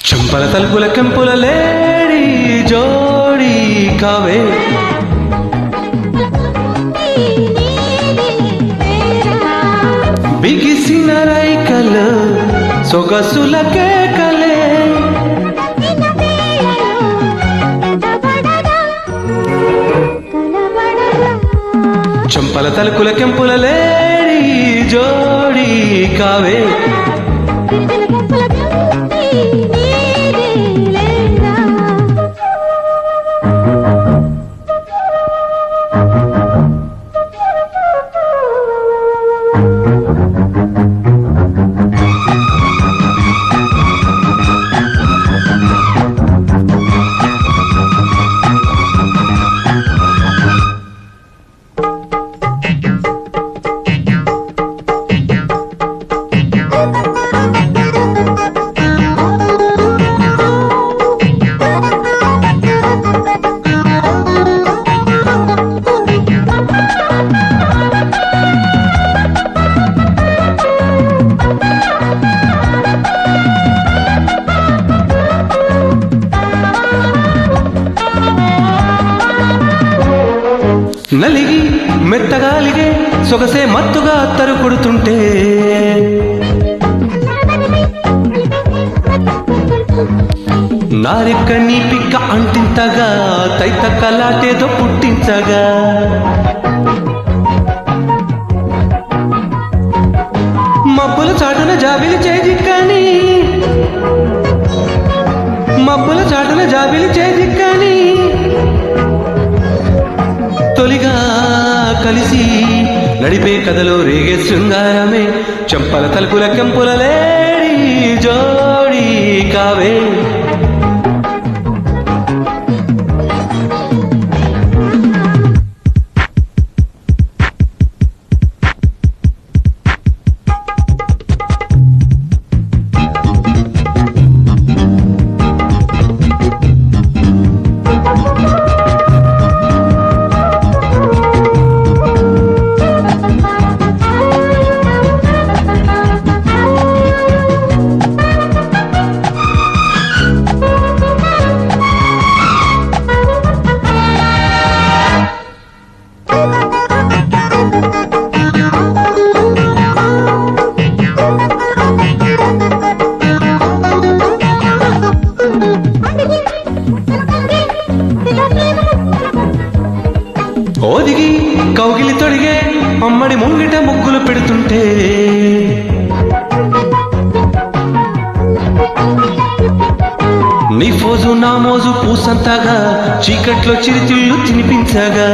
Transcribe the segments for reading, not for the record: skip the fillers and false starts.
చంపల తలుపుల కెంపుల లేడి జోడి కావే బిగిసిన రైకలు సొగసుల కేకలే చంపల తలుపుల కెంపుల లేడి జోడి కావే నలిగి మెత్తగాలిగే సొగసే మత్తుగా తరుకుడుతుంటే నారిక్క నీ పిక్క అంటింతగా తైత కలాటేదో పుట్టించగా మబ్బుల చాటున జాబిలి చేజిక్కని మబ్బుల చాటున జాబిలి చేజిక్కని తొలిగా కలిసి నడిపే కథలో రేగే శృంగారమే చంపల తలుపుల కెంపుల లేడి జోడి కావే ఓదిగి కౌగిలి తొడిగే అమ్మడి ముంగిట ముగ్గులు పెడుతుంటే నీ ఫోజు నా మోజు పూసంతగా చీకట్లో చిరుతిళ్ళు తినిపించగా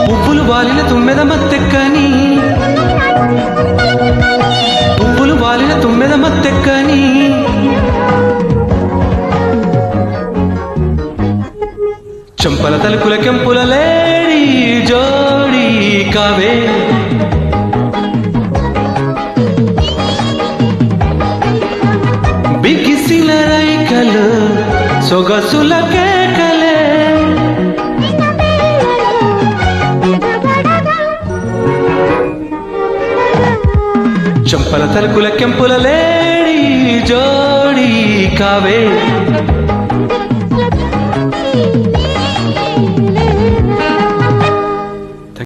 పువ్వులు వాలిన తుమ్మెద మత్తెక్కని పువ్వులు వాలిన తుమ్మెద మత్తెక్కని చంపల తలుపుల కెంపుల లేడి జోడి కావే బిగిసిన రైకలు సొగసుల కేకలే చంపల తలుపుల కెంపుల లేడి జోడి కావే